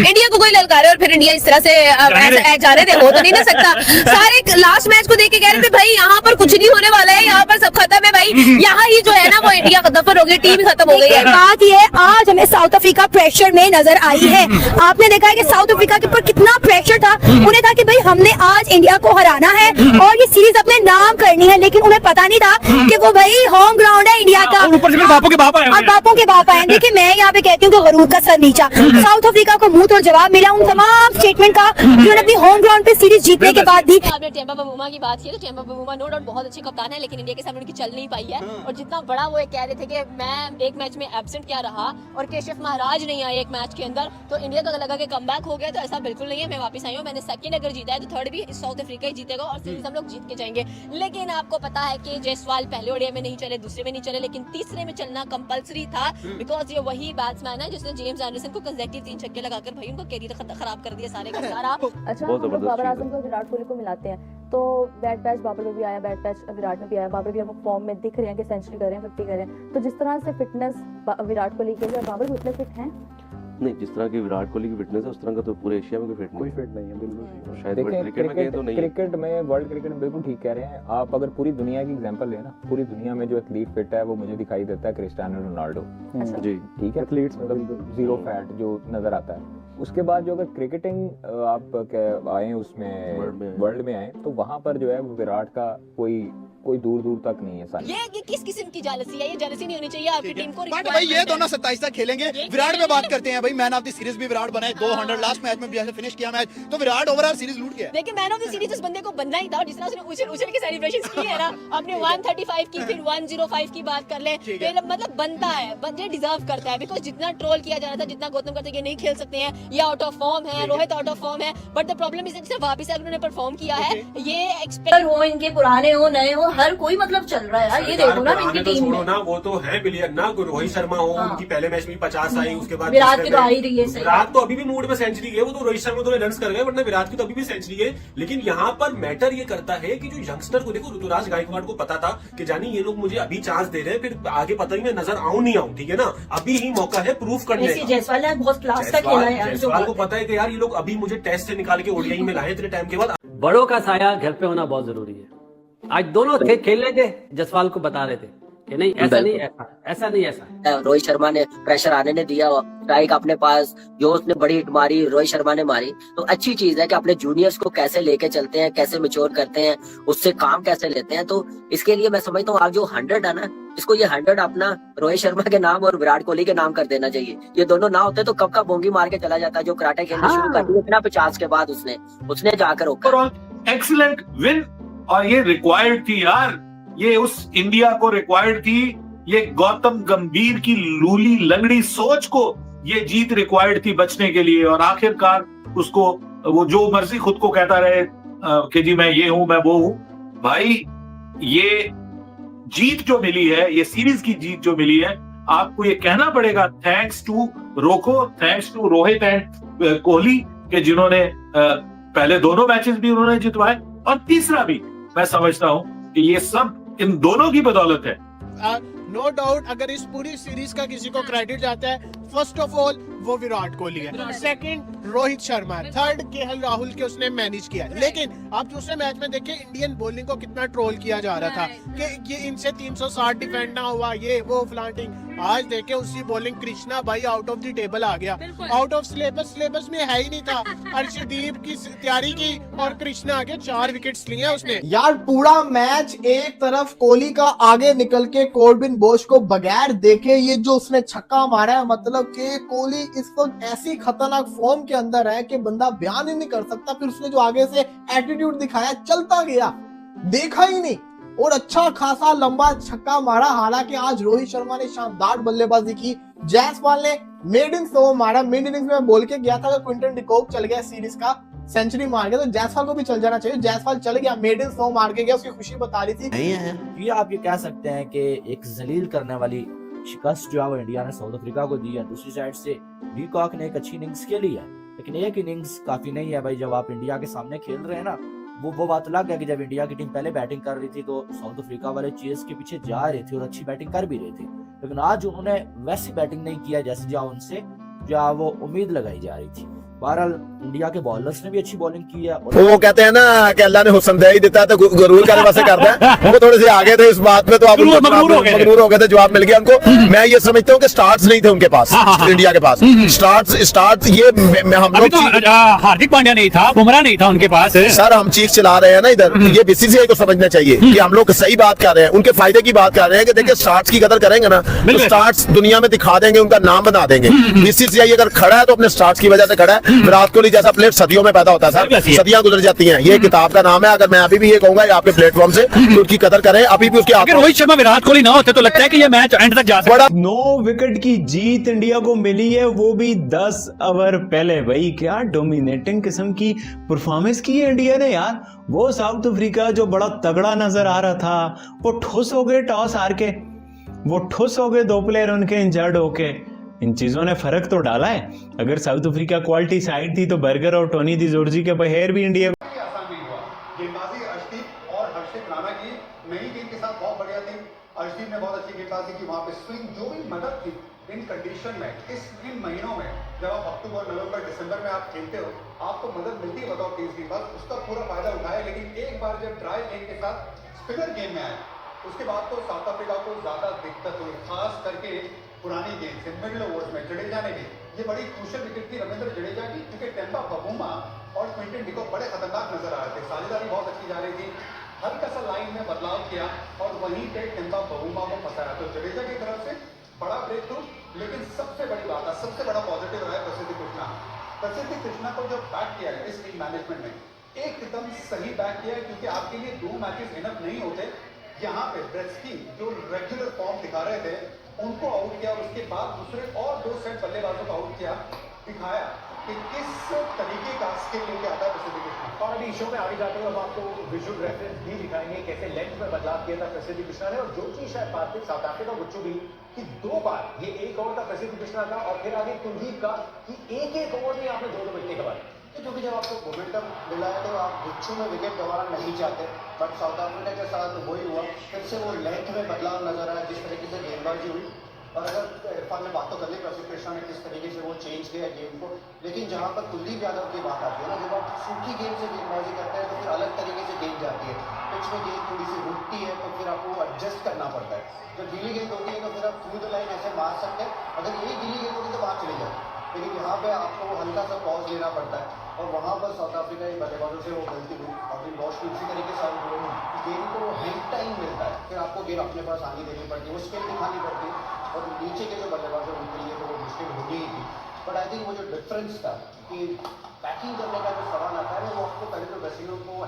India को कोई ललकारे और फिर इंडिया इस तरह से जा रहे थे, हो तो नहीं ना सकता। सारे लास्ट मैच को देख के कह रहे थे भाई यहाँ पर कुछ नहीं होने वाला है, यहाँ पर सब खत्म है भाई, यहाँ ही जो है ना वो इंडिया दफन हो गई, टीम खत्म हो गई है। बात ये आज हमें साउथ अफ्रीका प्रेशर में नजर आई है। आपने देखा है कि साउथ अफ्रीका के ऊपर कितना प्रेशर था, उन्हें था कि भाई हमने आज इंडिया को हराना है और ये सीरीज अपने नाम करनी है, लेकिन उन्हें पता नहीं था कि वो भाई होम ग्राउंड है इंडिया का। ऊपर से बापों के बाप आए और बापों के बाप आए। देखिए मैं यहाँ पे कहती हूँ कि गरूर का सर नीचा। साउथ अफ्रीका को मुंह तोड़ जवाब मिला उन तमाम स्टेटमेंट का जिन्होंने अपनी होम ग्राउंड पे सीरीज जीतने के बाद दी। आपने टेम्पा बबूमा की बात की, तो टेम्पा बबूमा नो डाउट बहुत अच्छी कप्तान है, लेकिन इंडिया के सामने उनकी चल नहीं पाई है। और जितना बड़ा वो कह रहे थे कि मैं एक मैच में एब्सेंट क्या रहा और केशव महाराज नहीं आए एक मैच के अंदर, तो इंडिया को लगा कि कमबैक हो गया, तो ऐसा बिल्कुल नहीं है। मैं वापस आई हूँ, मैंने सेकंड अगर जीता है तो थर्ड भी साउथ अफ्रीका ही जीतेगा और सीरीज हम लोग जीत के जाएंगे। लेकिन आपको पता है कि जायसवाल पहले ओडीआई में नहीं चले, दूसरे में नहीं चले, लेकिन तीसरे में चलना कंपलसरी था, बिकॉज ये वही बैट्समैन है जिसने जेम्स एंडरसन को कंसेक्यूटिव 3 छक्के लगाकर भाई उनका कैरियर खराब कर दिया सारे का सारा। अच्छा, हम लोग बाबर आजम को विराट कोहली को मिलाते हैं, तो बैट पैच बाबर में भी आया, बैट पैच विराट में भी आया, बाबर भी अब फॉर्म में दिख रहे हैं कि सेंचुरी कर रहे हैं, 50 कर रहे हैं, तो जिस तरह से फिटनेस विराट कोहली के लिए बाबर भी उतने फिट हैं? नहीं, जिस तरह की विराट कोहली की फिटनेस है उस तरह का तो पूरे एशिया में कोई फिट नहीं है, बिल्कुल। शायद क्रिकेट में कहीं तो नहीं है। क्रिकेट में, वर्ल्ड क्रिकेट में बिल्कुल ठीक कह रहे हैं आप। अगर पूरी दुनिया की एग्जांपल लें ना, पूरी दुनिया में जो एथलीट फिट है वो मुझे दिखाई देता है क्रिस्टियानो रोनाल्डो जी, ठीक है। एथलीट्स मतलब जीरो फैट जो नजर आता है। उसके बाद जो अगर क्रिकेटिंग आप आए उसमें वर्ल्ड में आए तो वहां पर जो है वो विराट का कोई दूर दूर तक नहीं है सारी। ये किस किस्म की जेलसी है? ये जेलसी नहीं होनी चाहिए आपकी टीम को। बट भाई ये दोनों 27 तक खेलेंगे। विराट पे बात करते हैं भाई, मैन ऑफ द सीरीज भी विराट बनाए, 200 लास्ट मैच में भी ऐसे फिनिश किया मैच, तो विराट ओवरऑल सीरीज लूट गया। देखिए मैन ऑफ द सीरीज उस बंदे को बनना ही था, और जिस तरह उसने उछल के सेलिब्रेशंस किए हैं ना, आपने 135 की फिर 105 की बात कर ले, फिर मतलब बनता है, बंदे डिजर्व करता है, बिकॉज जितना ट्रोल किया जा रहा था, जितना गौतम करते ये नहीं खेल सकते हैं, ये आउट ऑफ फॉर्म है, रोहित आउट ऑफ फॉर्म है, बट द प्रॉब्लम इज सिर्फ वापस उन्होंने परफॉर्म किया है। ये एक्सपेक्ट हो, इनके पुराने हो नए हो, हर कोई मतलब चल रहा है यार। ये देखो ना इनकी टीम में ना, वो तो है बिलियन ना, रोहित शर्मा हो, उनकी पहले मैच में 50 आई, उसके बाद विराट की तो आ ही रही है। विराट तो अभी भी मूड में सेंचुरी है, वो तो रोहित शर्मा तो रन कर गए, वरना विराट की तो अभी भी सेंचुरी है। लेकिन यहाँ पर मैटर ये करता है कि जो यंगस्टर को देखो, ऋतुराज गायकवाड़ को पता था कि जानी ये लोग मुझे अभी चांस दे रहे हैं, फिर आगे पता ही मैं नजर आऊं नहीं आऊं, ठीक है ना, अभी ही मौका है प्रूफ करने का। जायसवाल ने बहुत क्लास का खेला है यार। जायसवाल को पता है कि यार ये लोग अभी मुझे टेस्ट से निकाल के ओडीआई में लाए इतने टाइम के बाद। बड़ों का साया घर पे होना बहुत जरूरी है। आज दोनों खेल रहे थे, जायसवाल को बता रहे थे कि नहीं ऐसा नहीं, ऐसा नहीं, ऐसा। रोहित शर्मा ने प्रेशर आने ने दिया, स्ट्राइक अपने पास जो उसने बड़ी हिट मारी, रोहित शर्मा ने मारी, तो अच्छी चीज है कि अपने जूनियर्स को कैसे लेके चलते हैं, कैसे मैच्योर करते हैं, उससे काम कैसे लेते हैं। तो इसके लिए मैं समझता हूँ आप जो 100 है ना, इसको ये 100 अपना रोहित शर्मा के नाम और विराट कोहली के नाम कर देना चाहिए। ये दोनों ना होते तो कब का बोंगी मार के चला जाता, जो कराटे खेलना शुरू कर दिया ना 50 के बाद उसने जाकर रोका। एक्सीलेंट विन, और ये रिक्वायर्ड थी यार, ये उस इंडिया को रिक्वायर्ड थी, ये गौतम गंभीर की लूली लंगड़ी सोच को ये जीत रिक्वायर्ड थी बचने के लिए। और आखिरकार उसको वो जो मर्जी खुद को कहता रहे कि जी मैं ये हूं, मैं वो हूं, भाई ये जीत जो मिली है, ये सीरीज की जीत जो मिली है, आपको ये कहना पड़ेगा थैंक्स टू रोको, thanks to Rohit and Kohli के जिन्होंने पहले दोनों मैचेस भी उन्होंने जितवाए, और तीसरा भी मैं समझता हूं कि ये सब इन दोनों की बदौलत है। नो डाउट अगर इस पूरी सीरीज का किसी को क्रेडिट जाता है, फर्स्ट ऑफ ऑल वो विराट कोहली है, सेकंड रोहित शर्मा है, थर्ड केएल राहुल के उसने मैनेज किया। लेकिन आप दूसरे मैच में देखिए इंडियन बॉलिंग को कितना ट्रोल किया जा रहा था कि ये इनसे 360 डिफेंड ना हुआ, ये वो फ्लांटिंग। आज देखे उसकी बॉलिंग, कृष्णा भाई आउट ऑफ द टेबल आ गया, आउट ऑफ सिलेबस में है ही नहीं था। अर्शदीप की तैयारी की और कृष्णा आगे 4 विकेट्स लिए उसने। यार पूरा मैच एक तरफ कोहली का आगे निकल के कॉर्बिन बोश को बगैर देखे ये जो उसने छक्का मारा है, मतलब कि कोहली इस वक्त ऐसी खतरनाक फॉर्म के अंदर है कि बंदा बयान ही नहीं कर सकता। फिर उसने जो आगे से एटीट्यूड दिखाया, चलता गया, देखा ही नहीं, और अच्छा खासा लंबा छक्का मारा। हालांकि आज रोहित शर्मा ने शानदार बल्लेबाजी की, जायसवाल ने मेडन 100 मारा। मिड इनिंग्स में बोल के गया था कि क्विंटन डिकॉक चल गया सीरीज का, सेंचुरी मार गया, तो जायसवाल को भी चल जाना चाहिए। जायसवाल चल गया, मेडन 100 मार के गया, उसकी खुशी बता रही थी। ये आप ये कह सकते हैं कि एक जलील करने वाली शिकस्त जो है वो इंडिया ने साउथ अफ्रीका को दी है। दूसरी साइड से डीकॉक ने एक अच्छी इनिंग्स खेली है, लेकिन एक इनिंग्स काफी नहीं है भाई। जब आप इंडिया के सामने खेल रहे हैं ना, वो बात अलग है कि जब इंडिया की टीम पहले बैटिंग कर रही थी तो साउथ अफ्रीका वाले चेस के पीछे जा रहे थे और अच्छी बैटिंग कर भी रहे थे, लेकिन आज उन्होंने वैसी बैटिंग नहीं किया जैसे जहाँ उनसे वो उम्मीद लगाई जा रही थी। बहरहाल इंडिया के बॉलर्स ने भी अच्छी बॉलिंग की है और वो कहते हैं ना कि अल्लाह ने हुस्न दे ही देता है तो गुरूर करने वास्ते करता है। वो थोड़े से आगे थे इस बात में, तो आप मगरूर हो गए थे, जवाब मिल गया उनको। मैं ये समझता हूँ कि स्टार्ट्स नहीं थे उनके पास, इंडिया के पास स्टार्ट्स ये हम लोग, हार्दिक पांड्या नहीं था, बुमराह नहीं था उनके पास। सर हम चीख चला रहे हैं ना इधर, ये बीसीसीआई को समझना चाहिए कि हम लोग सही बात कर रहे हैं, उनके फायदे की बात कर रहे हैं कि देखिए स्टार्ट्स की कदर करेंगे ना तो स्टार्ट्स दुनिया में दिखा देंगे, उनका नाम बना देंगे। बीसीसीआई अगर खड़ा है तो अपने स्टार्ट्स की वजह से खड़ा है। विराट कोहली जैसा प्लेयर सदियों में पैदा होता है सर, सदियां गुजर जाती हैं, ये किताब का नाम है। अगर मैं अभी भी ये कहूंगा आपके प्लेटफॉर्म से उनकी कदर करें, अभी भी उसके अगर रोहित शर्मा विराट कोहली ना होते तो लगता है कि ये मैच एंड तक जा सकता। 9 विकेट की जीत इंडिया को मिली है, वो भी 10 ओवर पहले। भाई क्या डोमिनेटिंग किस्म की परफॉर्मेंस की है इंडिया ने यार। वो साउथ अफ्रीका जो बड़ा तगड़ा नजर आ रहा था, वो ठुस हो गए टॉस हार के, वो ठुस हो गए 2 प्लेयर उनके इंजर्ड होके। इन चीजों ने फर्क तो डाला है। अगर साउथ अफ्रीका क्वालिटी साइड थी तो बर्गर और टोनी दी जोर्जी के बहेर भी इंडिया गेंदबाजी अर्शदीप और हर्षित राणा की नई टीम के साथ बहुत बढ़िया थी। अर्शदीप ने बहुत अच्छी गेंदबाजी की, वहां पे स्विंग जो भी मदद थी इन कंडीशन में, इन महीनों में जब आप अक्टूबर नवंबर दिसंबर में आप खेलते हो, आपको मदद मिलती है बताओ तेज गेंदबाज, उसका पूरा फायदा उठाया। लेकिन एक बार जब ट्राई गेम के साथ स्पिनर गेम में आए, उसके बाद तो साउथ अफ्रीका को ज्यादा दिक्कत हुई, खास करके पुरानी गेंद से मिडिल ओवर्स में जडेजा ने भी, ये बड़ी क्रूशियल विकेट थी रविंद्र जडेजा की, क्योंकि टेम्पा बबूमा और क्विंटन डिकॉक बड़े खतरनाक नजर आ रहे थे, साझेदारी बहुत अच्छी जा रही थी। हल्का सा लाइन में बदलाव किया और वहीं पे टेम्पा बबूमा को फंसाया। तो जडेजा की तरफ से बड़ा ब्रेक थ्रू, लेकिन सबसे बड़ी बात है, सबसे बड़ा पॉजिटिव रहा है प्रसिद्धि कृष्णा। प्रसिद्धि कृष्णा को जब बैक किया है इस टीम मैनेजमेंट में एकदम सही बैक किया है, क्योंकि आपके लिए 2 मैचेस इनफ नहीं होते। यहाँ पे ब्रेस्की जो रेगुलर फॉर्म दिखा रहे थे उनको आउट किया, उसके बाद दूसरे और 2 सेट बल्लेबाजों को आउट किया, दिखाया कि किस तरीके का स्किल लेके आता है प्रसिद्धि कृष्णा। और अभी शो में आगे जाते हुए हम आपको विजुअल रेफरेंस भी दिखाएंगे कैसे लेंथ में बदलाव किया था प्रसिद्धि कृष्णा ने। और जो चीज शायद बात थी साउथ अफ्रीका गुच्चू भी कि 2 बार ये एक ओवर था प्रसिद्धि कृष्णा का और फिर आगे कुलदीप का कि एक ओवर में आपने 2 विकेट गंवाए, क्योंकि जब आपको मोमेंटम मिला है तो आप गुच्चू में विकेट गंवाना नहीं चाहते, बट साउथ अफ्रीका के साथ वही हुआ। फिर से वो लेंथ में बदलाव नजर आया, जिस तरीके से गेंदबाजी हुई। और अगर इरफान ने बात तो कर ली प्रसिद्ध कृष्णा ने किस तरीके से वो चेंज किया गेम को, लेकिन जहाँ पर कुलदीप यादव की बात आती है ना, जब आप सूखी गेम से गेंदबाजी करते हैं तो फिर अलग तरीके से गेंद जाती है, पिच में गेंद थोड़ी सी रुकती है तो फिर आपको एडजस्ट करना पड़ता है। जब गीली गेंद होती है तो फिर आप थ्रू द लाइन ऐसे मार सकते हैं, अगर ये गीली गेंद होती तो बाहर चली जाए, लेकिन यहाँ पे आपको हल्का सा पॉज लेना पड़ता है। और वहाँ पर साउथ अफ्रीका के बल्लेबाजों से वो गलती हुई और फिर बॉस भी उसी तरीके से आउट हुए। गेंद को हैंड टाइम मिलता है, फिर आपको गेंद अपने पास आनी देनी पड़ती है, वो स्किल दिखानी पड़ती है, और नीचे के जो बल्लेबाजों उनके लिए तो वो मुश्किल होनी ही थी। बट आई थिंक वो जो डिफरेंस था कि बैटिंग करने का जो सवाल आता है वो आपको पहले तो ब्राजीलियों को